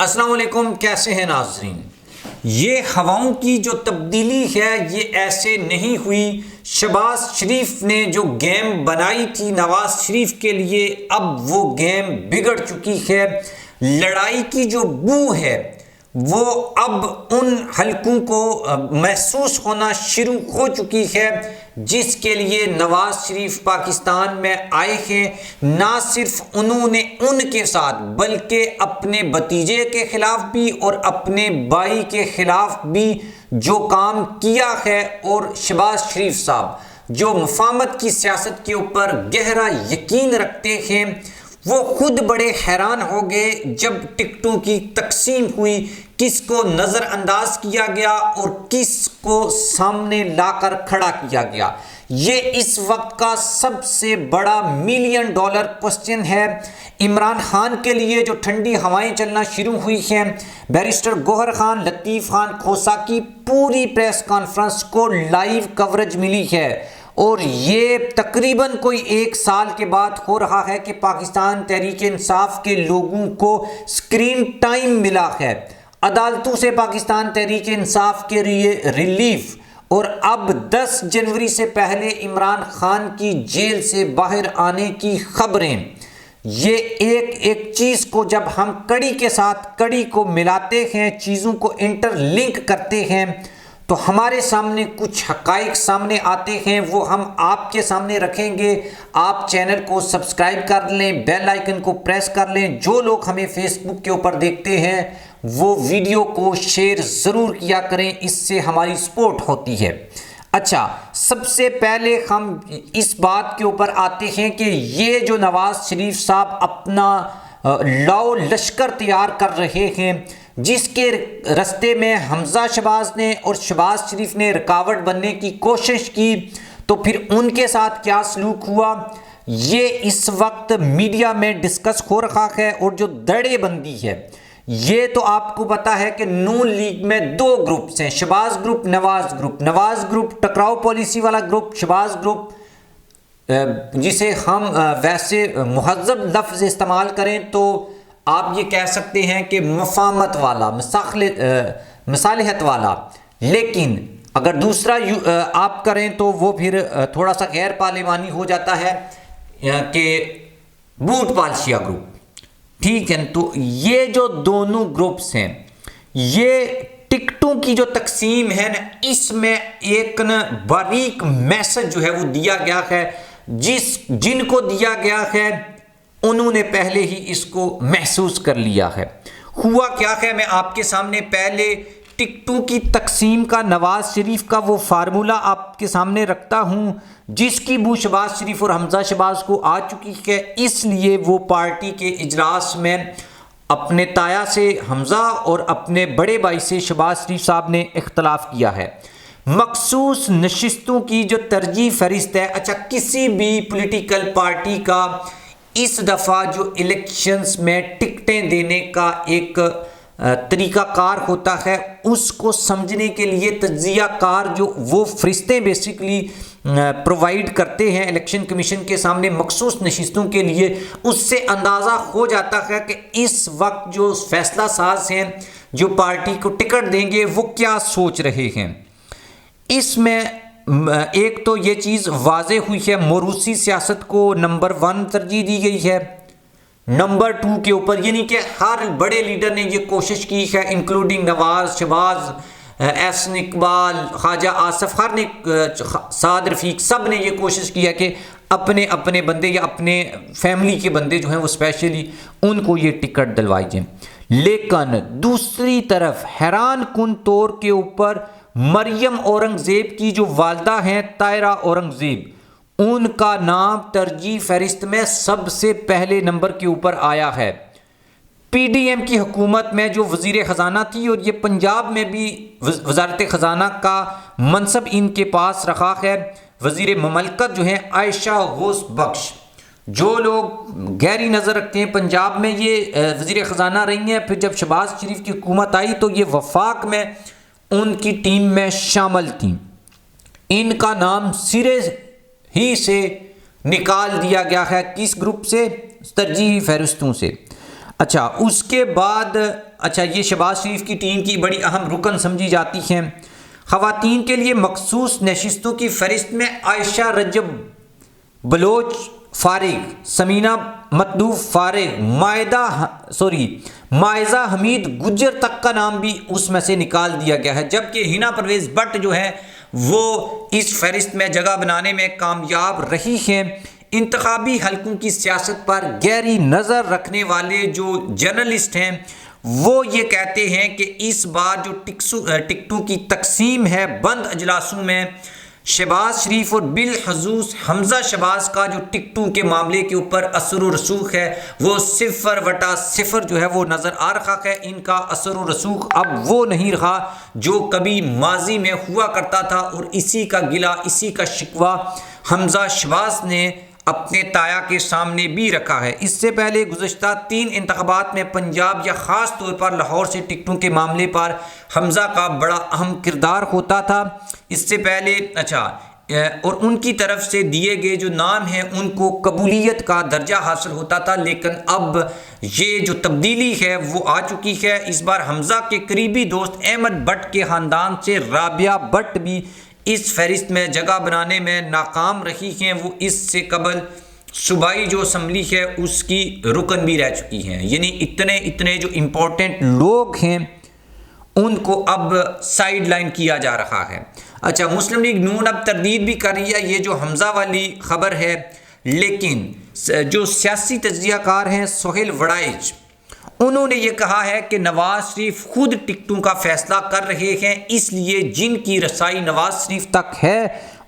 السلام علیکم، کیسے ہیں ناظرین؟ یہ ہواؤں کی جو تبدیلی ہے یہ ایسے نہیں ہوئی۔ شہباز شریف نے جو گیم بنائی تھی نواز شریف کے لیے، اب وہ گیم بگڑ چکی ہے۔ لڑائی کی جو بو ہے وہ اب ان حلقوں کو محسوس ہونا شروع ہو چکی ہے جس کے لیے نواز شریف پاکستان میں آئے ہیں۔ نہ صرف انہوں نے ان کے ساتھ بلکہ اپنے بھتیجے کے خلاف بھی اور اپنے بھائی کے خلاف بھی جو کام کیا ہے، اور شہباز شریف صاحب جو مفاہمت کی سیاست کے اوپر گہرا یقین رکھتے ہیں، وہ خود بڑے حیران ہو گئے جب ٹکٹوں کی تقسیم ہوئی، کس کو نظر انداز کیا گیا اور کس کو سامنے لا کر کھڑا کیا گیا۔ یہ اس وقت کا سب سے بڑا $1,000,000 کوسچن ہے۔ عمران خان کے لیے جو ٹھنڈی ہوائیں چلنا شروع ہوئی ہیں، بیرسٹر گوہر خان، لطیف خان کھوسہ کی پوری پریس کانفرنس کو لائیو کوریج ملی ہے، اور یہ تقریباً کوئی 1 سال کے بعد ہو رہا ہے کہ پاکستان تحریک انصاف کے لوگوں کو اسکرین ٹائم ملا ہے۔ عدالتوں سے پاکستان تحریک انصاف کے لیے ریلیف، اور اب 10 جنوری سے پہلے عمران خان کی جیل سے باہر آنے کی خبریں۔ یہ ایک ایک چیز کو جب ہم کڑی کے ساتھ کڑی کو ملاتے ہیں، چیزوں کو انٹر لنک کرتے ہیں، تو ہمارے سامنے کچھ حقائق سامنے آتے ہیں، وہ ہم آپ کے سامنے رکھیں گے۔ آپ چینل کو سبسکرائب کر لیں، بیل آئیکن کو پریس کر لیں۔ جو لوگ ہمیں فیس بک کے اوپر دیکھتے ہیں وہ ویڈیو کو شیئر ضرور کیا کریں، اس سے ہماری سپورٹ ہوتی ہے۔ اچھا، سب سے پہلے ہم اس بات کے اوپر آتے ہیں کہ یہ جو نواز شریف صاحب اپنا لاؤ لشکر تیار کر رہے ہیں، جس کے رستے میں حمزہ شہباز نے اور شہباز شریف نے رکاوٹ بننے کی کوشش کی، تو پھر ان کے ساتھ کیا سلوک ہوا، یہ اس وقت میڈیا میں ڈسکس ہو رہا ہے۔ اور جو دڑے بندی ہے، یہ تو آپ کو پتا ہے کہ نون لیگ میں 2 گروپس ہیں، شہباز گروپ، نواز گروپ۔ نواز گروپ ٹکراؤ پالیسی والا گروپ، شہباز گروپ جسے ہم ویسے مہذب لفظ استعمال کریں تو آپ یہ کہہ سکتے ہیں کہ مفاہمت والا، مصالحت والا، لیکن اگر دوسرا آپ کریں تو وہ پھر تھوڑا سا غیر پارلیمانی ہو جاتا ہے کہ بوٹ پالشیا گروپ۔ ٹھیک ہے، تو یہ جو دونوں گروپس ہیں، یہ ٹکٹوں کی جو تقسیم ہے نا، اس میں ایک باریک میسج جو ہے وہ دیا گیا ہے، جن کو دیا گیا ہے انہوں نے پہلے ہی اس کو محسوس کر لیا ہے۔ ہوا کیا ہے، میں آپ کے سامنے پہلے ٹکٹوں کی تقسیم کا نواز شریف کا وہ فارمولہ آپ کے سامنے رکھتا ہوں، جس کی بو شہباز شریف اور حمزہ شہباز کو آ چکی ہے۔ اس لیے وہ پارٹی کے اجلاس میں اپنے تایا سے حمزہ اور اپنے بڑے بھائی سے شہباز شریف صاحب نے اختلاف کیا ہے۔ مخصوص نشستوں کی جو ترجیح فہرست ہے، اچھا کسی بھی پولیٹیکل پارٹی کا اس دفعہ جو الیکشنز میں ٹکٹیں دینے کا ایک طریقہ کار ہوتا ہے، اس کو سمجھنے کے لیے تجزیہ کار جو وہ فرستیں بیسیکلی پرووائیڈ کرتے ہیں الیکشن کمیشن کے سامنے مخصوص نشستوں کے لیے، اس سے اندازہ ہو جاتا ہے کہ اس وقت جو فیصلہ ساز ہیں جو پارٹی کو ٹکٹ دیں گے وہ کیا سوچ رہے ہیں۔ اس میں ایک تو یہ چیز واضح ہوئی ہے، موروثی سیاست کو نمبر 1 ترجیح دی گئی ہے، نمبر 2 کے اوپر، یعنی کہ ہر بڑے لیڈر نے یہ کوشش کی ہے، انکلوڈنگ نواز، شہباز، احسن اقبال، خواجہ آصف، ہر نے، سعد رفیق، سب نے یہ کوشش کی ہے کہ اپنے اپنے بندے یا اپنے فیملی کے بندے جو ہیں وہ اسپیشلی ان کو یہ ٹکٹ دلوائی جائیں۔ لیکن دوسری طرف حیران کن طور کے اوپر مریم اورنگزیب کی جو والدہ ہیں طاہرہ اورنگزیب، ان کا نام ترجیح فہرست میں سب سے پہلے نمبر کے اوپر آیا ہے۔ پی ڈی ایم کی حکومت میں جو وزیر خزانہ تھی، اور یہ پنجاب میں بھی وزارت خزانہ کا منصب ان کے پاس رہا ہے۔ وزیر مملکت جو ہیں عائشہ غوث بخش، جو لوگ گہری نظر رکھتے ہیں پنجاب میں یہ وزیر خزانہ رہی ہیں، پھر جب شہباز شریف کی حکومت آئی تو یہ وفاق میں ان کی ٹیم میں شامل تھیں۔ ان کا نام سرے ہی سے نکال دیا گیا ہے، کس گروپ سے؟ ترجیحی فہرستوں سے۔ اچھا، اس کے بعد اچھا یہ شہباز شریف کی ٹیم کی بڑی اہم رکن سمجھی جاتی ہیں۔ خواتین کے لیے مخصوص نشستوں کی فہرست میں عائشہ رجب بلوچ فارغ، سمینہ مطلوب فارغ، مائزہ حمید گجر تک کا نام بھی اس میں سے نکال دیا گیا ہے، جبکہ ہنا پرویز بٹ جو ہے وہ اس فہرست میں جگہ بنانے میں کامیاب رہی ہیں۔ انتخابی حلقوں کی سیاست پر گہری نظر رکھنے والے جو جرنلسٹ ہیں وہ یہ کہتے ہیں کہ اس بار جو ٹکٹوں کی تقسیم ہے بند اجلاسوں میں شہباز شریف اور بالخصوص حمزہ شہباز کا جو ٹکٹوں کے معاملے کے اوپر اثر و رسوخ ہے وہ 0/0 جو ہے وہ نظر آ رہا ہے۔ ان کا اثر و رسوخ اب وہ نہیں رہا جو کبھی ماضی میں ہوا کرتا تھا، اور اسی کا گلہ، اسی کا شکوہ حمزہ شہباز نے اپنے تایا کے سامنے بھی رکھا ہے۔ اس سے پہلے گزشتہ 3 انتخابات میں پنجاب یا خاص طور پر لاہور سے ٹکٹوں کے معاملے پر حمزہ کا بڑا اہم کردار ہوتا تھا۔ اس سے پہلے اور ان کی طرف سے دیے گئے جو نام ہیں ان کو قبولیت کا درجہ حاصل ہوتا تھا، لیکن اب یہ جو تبدیلی ہے وہ آ چکی ہے۔ اس بار حمزہ کے قریبی دوست احمد بٹ کے خاندان سے رابعہ بٹ بھی اس فہرست میں جگہ بنانے میں ناکام رہی ہیں۔ وہ اس سے قبل صوبائی جو اسمبلی ہے اس کی رکن بھی رہ چکی ہیں، یعنی اتنے جو امپورٹنٹ لوگ ہیں ان کو اب سائیڈ لائن کیا جا رہا ہے۔ اچھا مسلم لیگ نون اب تردید بھی کر رہی ہے یہ جو حمزہ والی خبر ہے، لیکن جو سیاسی تجزیہ کار ہیں سہیل وڑائچ، انہوں نے یہ کہا ہے کہ نواز شریف خود ٹکٹوں کا فیصلہ کر رہے ہیں، اس لیے جن کی رسائی نواز شریف تک ہے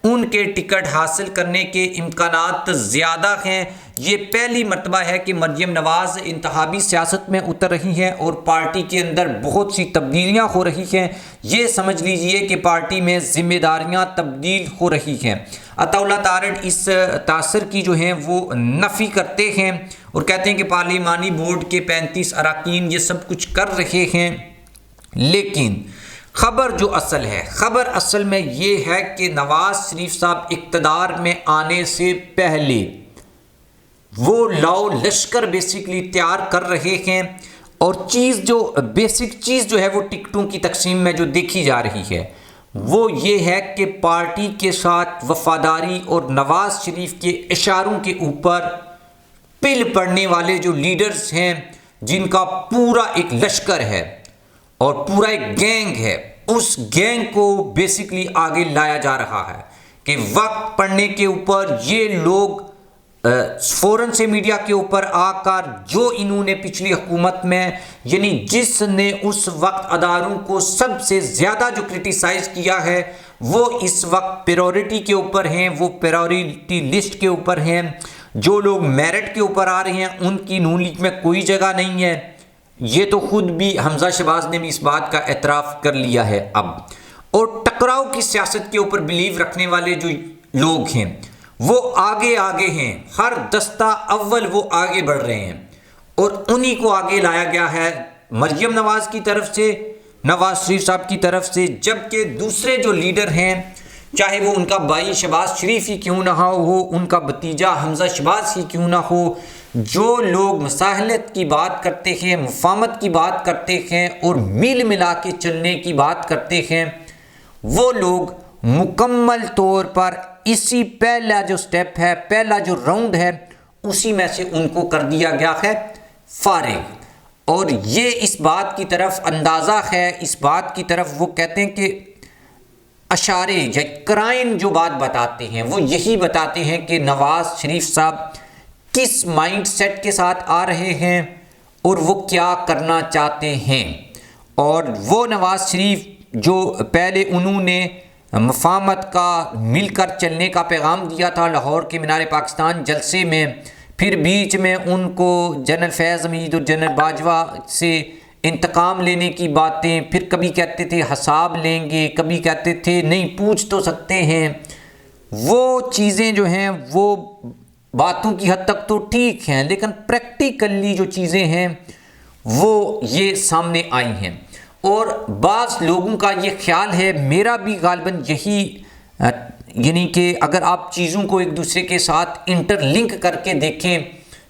ان کے ٹکٹ حاصل کرنے کے امکانات زیادہ ہیں۔ یہ پہلی مرتبہ ہے کہ مریم نواز انتخابی سیاست میں اتر رہی ہیں اور پارٹی کے اندر بہت سی تبدیلیاں ہو رہی ہیں۔ یہ سمجھ لیجئے کہ پارٹی میں ذمہ داریاں تبدیل ہو رہی ہیں۔ عطا اللہ تارڑ اس تاثر کی جو ہیں وہ نفی کرتے ہیں اور کہتے ہیں کہ پارلیمانی بورڈ کے 35 اراکین یہ سب کچھ کر رہے ہیں، لیکن خبر جو اصل ہے، خبر اصل میں یہ ہے کہ نواز شریف صاحب اقتدار میں آنے سے پہلے وہ لاؤ لشکر بیسیکلی تیار کر رہے ہیں، اور بیسک چیز جو ہے وہ ٹکٹوں کی تقسیم میں جو دیکھی جا رہی ہے وہ یہ ہے کہ پارٹی کے ساتھ وفاداری اور نواز شریف کے اشاروں کے اوپر پل پڑنے والے جو لیڈرز ہیں جن کا پورا ایک لشکر ہے اور پورا ایک گینگ ہے، اس گینگ کو بیسیکلی آگے لایا جا رہا ہے کہ وقت پڑنے کے اوپر یہ لوگ فوراً سے میڈیا کے اوپر آ کر جو انہوں نے پچھلی حکومت میں، یعنی جس نے اس وقت اداروں کو سب سے زیادہ جو کرٹیسائز کیا ہے وہ اس وقت پیرورٹی کے اوپر ہیں، وہ پیرورٹی لسٹ کے اوپر ہیں۔ جو لوگ میرٹ کے اوپر آ رہے ہیں ان کی نون لیگ میں کوئی جگہ نہیں ہے۔ یہ تو خود بھی حمزہ شہباز نے بھی اس بات کا اعتراف کر لیا ہے اب، اور ٹکراؤ کی سیاست کے اوپر بلیو رکھنے والے جو لوگ ہیں وہ آگے ہیں، ہر دستہ اول وہ آگے بڑھ رہے ہیں، اور انہی کو آگے لایا گیا ہے مریم نواز کی طرف سے، نواز شریف صاحب کی طرف سے، جبکہ دوسرے جو لیڈر ہیں چاہے وہ ان کا بھائی شہباز شریف ہی کیوں نہ ہو، ان کا بھتیجا حمزہ شہباز ہی کیوں نہ ہو، جو لوگ مصالحت کی بات کرتے ہیں، مفاہمت کی بات کرتے ہیں اور مل ملا کے چلنے کی بات کرتے ہیں، وہ لوگ مکمل طور پر اسی پہلا جو سٹیپ ہے، پہلا جو راؤنڈ ہے، اسی میں سے ان کو کر دیا گیا ہے فارغ۔ اور یہ اس بات کی طرف اندازہ ہے، اس بات کی طرف وہ کہتے ہیں کہ اشارے یا کرائن جو بات بتاتے ہیں وہ یہی بتاتے ہیں کہ نواز شریف صاحب کس مائنڈ سیٹ کے ساتھ آ رہے ہیں اور وہ کیا کرنا چاہتے ہیں۔ اور وہ نواز شریف جو پہلے انہوں نے مفاہمت کا، مل کر چلنے کا پیغام دیا تھا لاہور کے مینار پاکستان جلسے میں، پھر بیچ میں ان کو جنرل فیض حمید اور جنرل باجوہ سے انتقام لینے کی باتیں، پھر کبھی کہتے تھے حساب لیں گے، کبھی کہتے تھے نہیں پوچھ تو سکتے ہیں، وہ چیزیں جو ہیں وہ باتوں کی حد تک تو ٹھیک ہیں، لیکن پریکٹیکلی جو چیزیں ہیں وہ یہ سامنے آئی ہیں۔ اور بعض لوگوں کا یہ خیال ہے، میرا بھی غالباً یہی، یعنی کہ اگر آپ چیزوں کو ایک دوسرے کے ساتھ انٹر لنک کر کے دیکھیں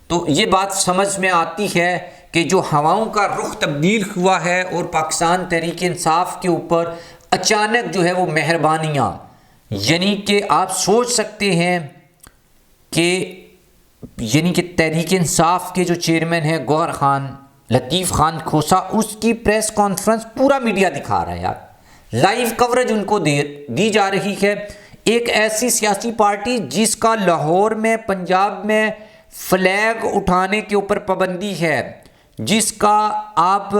تو یہ بات سمجھ میں آتی ہے کہ جو ہواؤں کا رخ تبدیل ہوا ہے اور پاکستان تحریک انصاف کے اوپر اچانک جو ہے وہ مہربانیاں، یعنی کہ آپ سوچ سکتے ہیں کہ یعنی کہ تحریک انصاف کے جو چیئرمین ہیں گوہر خان، لطیف خان کھوسا، اس کی پریس کانفرنس پورا میڈیا دکھا رہا ہے یار، لائیو کوریج ان کو دی جا رہی ہے۔ ایک ایسی سیاسی پارٹی جس کا لاہور میں، پنجاب میں فلیگ اٹھانے کے اوپر پابندی ہے، جس کا آپ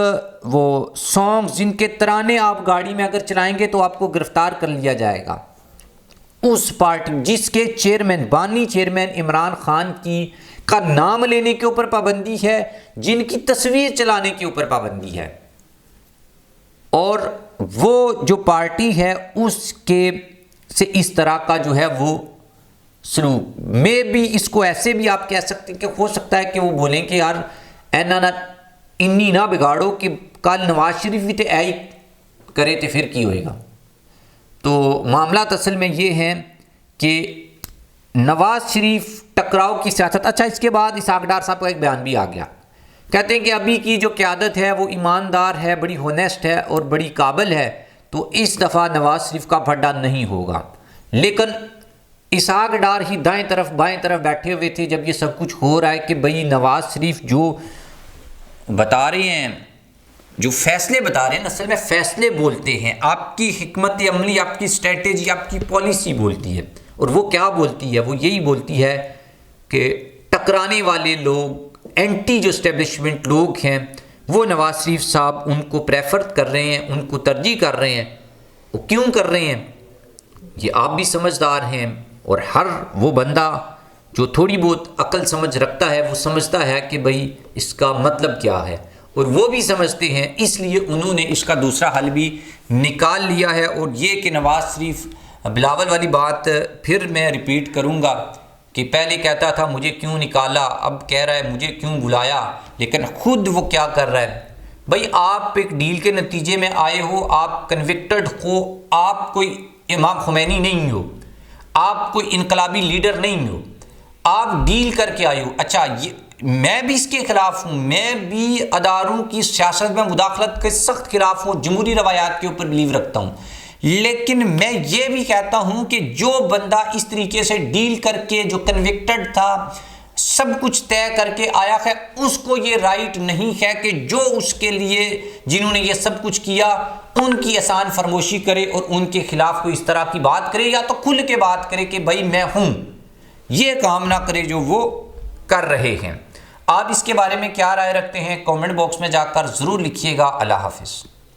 وہ سانگ، جن کے ترانے آپ گاڑی میں اگر چلائیں گے تو آپ کو گرفتار کر لیا جائے گا، اس پارٹی جس کے چیئرمین، بانی چیئرمین عمران خان کا نام لینے کے اوپر پابندی ہے، جن کی تصویر چلانے کے اوپر پابندی ہے، اور وہ جو پارٹی ہے اس کے سے اس طرح کا جو ہے وہ سلوک میں بھی، اس کو ایسے بھی آپ کہہ سکتے ہیں کہ ہو سکتا ہے کہ وہ بولیں کہ یار اینا نہ انی نہ بگاڑو کہ کل نواز شریف بھی تے ایئی کرے تے پھر کی ہوئے گا۔ تو معاملات اصل میں یہ ہیں کہ نواز شریف ٹکراؤ کی سیاست۔ اچھا، اس کے بعد اسحاق ڈار صاحب کا ایک بیان بھی آ گیا، کہتے ہیں کہ ابھی کی جو قیادت ہے وہ ایماندار ہے، بڑی ہونیسٹ ہے اور بڑی قابل ہے، تو اس دفعہ نواز شریف کا پھڈا نہیں ہوگا۔ لیکن اسحاق ڈار ہی دائیں طرف بائیں طرف بیٹھے ہوئے تھے جب یہ سب کچھ ہو رہا ہے کہ بھئی نواز شریف جو بتا رہے ہیں، جو فیصلے بتا رہے ہیں، اصل میں فیصلے بولتے ہیں، آپ کی حکمت عملی، آپ کی اسٹریٹجی، آپ کی پالیسی بولتی ہے، اور وہ کیا بولتی ہے؟ وہ یہی بولتی ہے کہ ٹکرانے والے لوگ، اینٹی جو اسٹیبلشمنٹ لوگ ہیں، وہ نواز شریف صاحب ان کو پریفر کر رہے ہیں، ان کو ترجیح کر رہے ہیں۔ وہ کیوں کر رہے ہیں؟ یہ آپ بھی سمجھدار ہیں، اور ہر وہ بندہ جو تھوڑی بہت عقل سمجھ رکھتا ہے وہ سمجھتا ہے کہ بھئی اس کا مطلب کیا ہے، اور وہ بھی سمجھتے ہیں، اس لیے انہوں نے اس کا دوسرا حل بھی نکال لیا ہے۔ اور یہ کہ نواز شریف، بلاول والی بات پھر میں ریپیٹ کروں گا کہ پہلے کہتا تھا مجھے کیوں نکالا، اب کہہ رہا ہے مجھے کیوں بلایا، لیکن خود وہ کیا کر رہا ہے؟ بھئی آپ ایک ڈیل کے نتیجے میں آئے ہو، آپ کنوکٹڈ ہو، آپ کوئی امام خمینی نہیں ہو، آپ کوئی انقلابی لیڈر نہیں ہو، آپ ڈیل کر کے آئے ہو۔ اچھا، میں بھی اس کے خلاف ہوں، میں بھی اداروں کی سیاست میں مداخلت کے سخت خلاف ہوں، جمہوری روایات کے اوپر بلیو رکھتا ہوں، لیکن میں یہ بھی کہتا ہوں کہ جو بندہ اس طریقے سے ڈیل کر کے، جو کنوکٹڈ تھا، سب کچھ طے کر کے آیا ہے، اس کو یہ رائٹ نہیں ہے کہ جو اس کے لیے، جنہوں نے یہ سب کچھ کیا، ان کی احسان فرموشی کرے اور ان کے خلاف کوئی اس طرح کی بات کرے، یا تو کھل کے بات کرے کہ بھائی میں ہوں۔ یہ کام نہ کرے جو وہ کر رہے ہیں۔ آپ اس کے بارے میں کیا رائے رکھتے ہیں؟ کامنٹ باکس میں جا کر ضرور لکھیے گا۔ اللہ حافظ۔